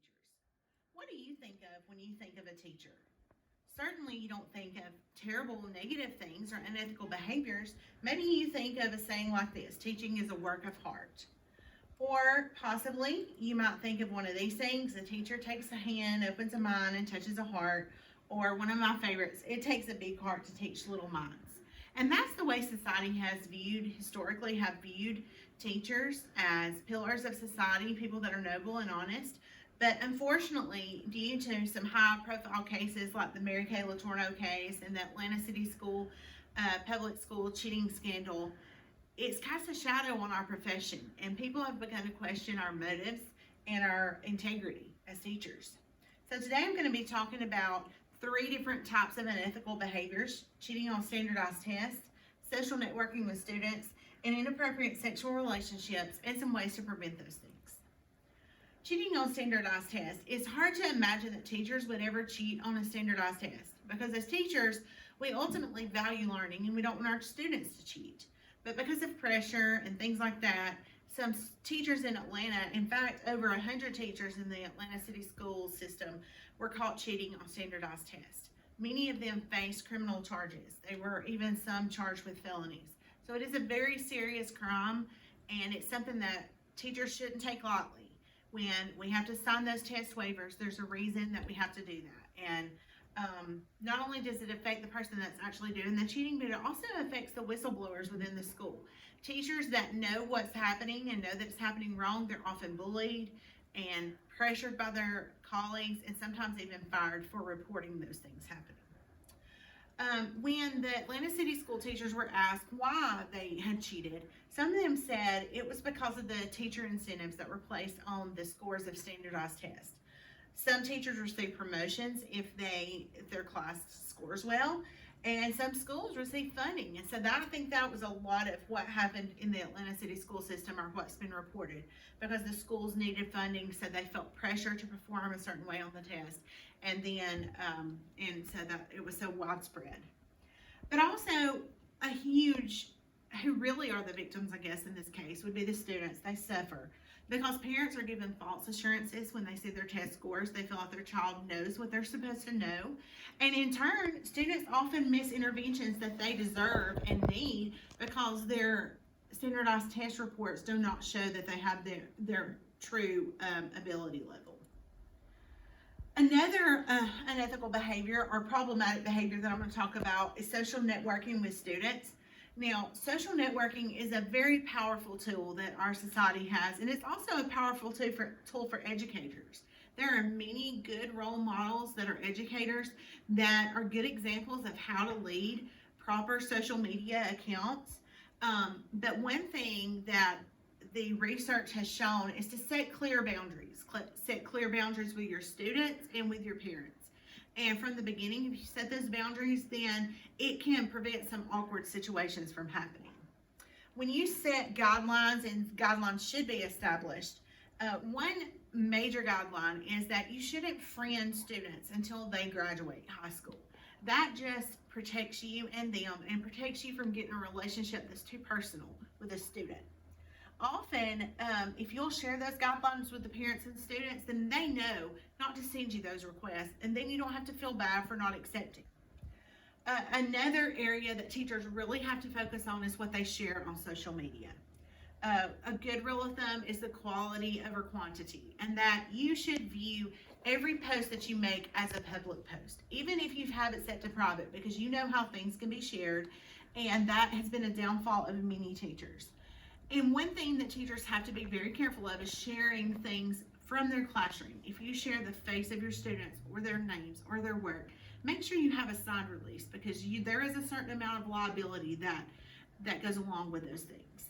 teachers. What do you think of when you think of a teacher? Certainly, you don't think of terrible negative things or unethical behaviors. Maybe you think of a saying like this: teaching is a work of art. Or possibly you might think of one of these things: a teacher takes a hand, opens a mind, and touches a heart. Or one of my favorites: it takes a big heart to teach little minds. And that's the way society has historically have viewed teachers as pillars of society, people that are noble and honest. But unfortunately, due to some high profile cases like the Mary Kay Letourneau case and the Atlanta City School public school cheating scandal, it's cast a shadow on our profession, and people have begun to question our motives and our integrity as teachers. So today I'm going to be talking about 3 different types of unethical behaviors: cheating on standardized tests, social networking with students, and inappropriate sexual relationships, and some ways to prevent those things. Cheating on standardized tests. It's hard to imagine that teachers would ever cheat on a standardized test, because as teachers, we ultimately value learning and we don't want our students to cheat. But because of pressure and things like that, some teachers in Atlanta, in fact, over 100 teachers in the Atlanta City School system, were caught cheating on standardized tests. Many of them faced criminal charges. They were even some charged with felonies. So it is a very serious crime, and it's something that teachers shouldn't take lightly. When we have to sign those test waivers, there's a reason that we have to do that. And not only does it affect the person that's actually doing the cheating, but it also affects the whistleblowers within the school. Teachers that know what's happening and know that it's happening wrong, they're often bullied and pressured by their colleagues, and sometimes even fired for reporting those things happening. When the Atlanta City school teachers were asked why they had cheated, some of them said it was because of the teacher incentives that were placed on the scores of standardized tests. Some teachers receive promotions if their class scores well, and some schools receive funding. And so I think that was a lot of what happened in the Atlanta City school system, or what's been reported, because the schools needed funding, so they felt pressure to perform a certain way on the test, and then and so that it was so widespread. But also who really are the victims, I guess, in this case, would be the students. They suffer because parents are given false assurances when they see their test scores. They feel like their child knows what they're supposed to know. And in turn, students often miss interventions that they deserve and need because their standardized test reports do not show that they have their true ability level. Another unethical behavior or problematic behavior that I'm going to talk about is social networking with students. Now, social networking is a very powerful tool that our society has, and it's also a powerful tool for educators. There are many good role models that are educators that are good examples of how to lead proper social media accounts. But one thing that the research has shown is to set clear boundaries. Set clear boundaries with your students and with your parents. And from the beginning, if you set those boundaries, then it can prevent some awkward situations from happening. When you set guidelines, and guidelines should be established, one major guideline is that you shouldn't friend students until they graduate high school. That just protects you and them, and protects you from getting a relationship that's too personal with a student. Often, if you'll share those guidelines with the parents and students, then they know not to send you those requests, and then you don't have to feel bad for not accepting. Another area that teachers really have to focus on is what they share on social media. A good rule of thumb is the quality over quantity, and that you should view every post that you make as a public post, even if you have it set to private, because you know how things can be shared, and that has been a downfall of many teachers. And one thing that teachers have to be very careful of is sharing things from their classroom. If you share the face of your students or their names or their work, make sure you have a signed release, because there is a certain amount of liability that goes along with those things.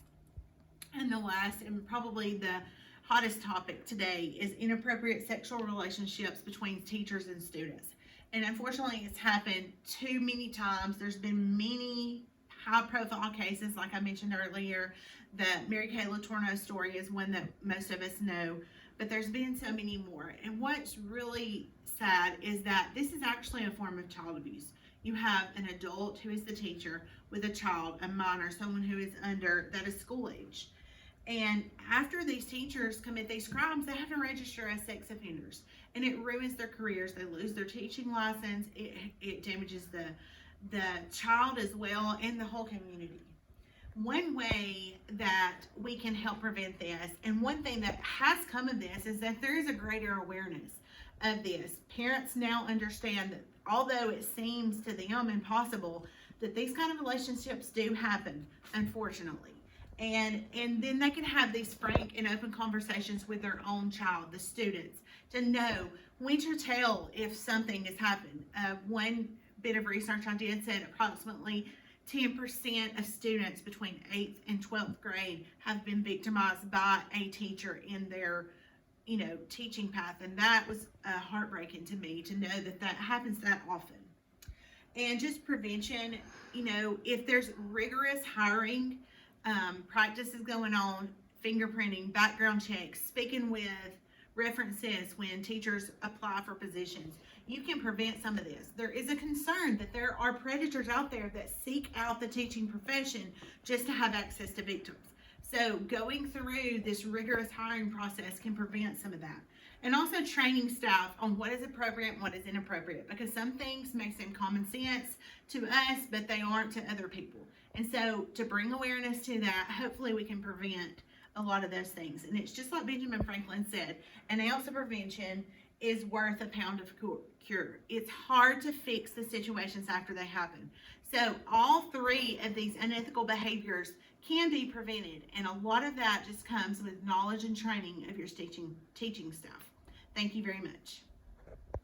And the last, and probably the hottest topic today, is inappropriate sexual relationships between teachers and students. And unfortunately, it's happened too many times. There's been many high-profile cases, like I mentioned earlier. The Mary Kay Letourneau story is one that most of us know, but there's been so many more. And what's really sad is that this is actually a form of child abuse. You have an adult who is the teacher with a child, a minor, someone who is that is school age. And after these teachers commit these crimes, they have to register as sex offenders, and it ruins their careers. They lose their teaching license. It damages the child as well and the whole community. One way that we can help prevent this, and one thing that has come of this, is that there is a greater awareness of this. Parents now understand that although it seems to them impossible, that these kind of relationships do happen, unfortunately. And then they can have these frank and open conversations with their own child, the students, to know when to tell if something has happened. One bit of research I did said approximately 10% of students between 8th and 12th grade have been victimized by a teacher in their teaching path, and that was heartbreaking to me to know that happens that often. And just prevention, if there's rigorous hiring practices going on, fingerprinting, background checks, speaking with references when teachers apply for positions, you can prevent some of this. There is a concern that there are predators out there that seek out the teaching profession just to have access to victims. So going through this rigorous hiring process can prevent some of that. And also training staff on what is appropriate and what is inappropriate, because some things may seem common sense to us, but they aren't to other people. And so to bring awareness to that, hopefully we can prevent a lot of those things. And it's just like Benjamin Franklin said, an ounce of prevention is worth a pound of cure. It's hard to fix the situations after they happen. So all three of these unethical behaviors can be prevented, and a lot of that just comes with knowledge and training of your teaching staff. Thank you very much.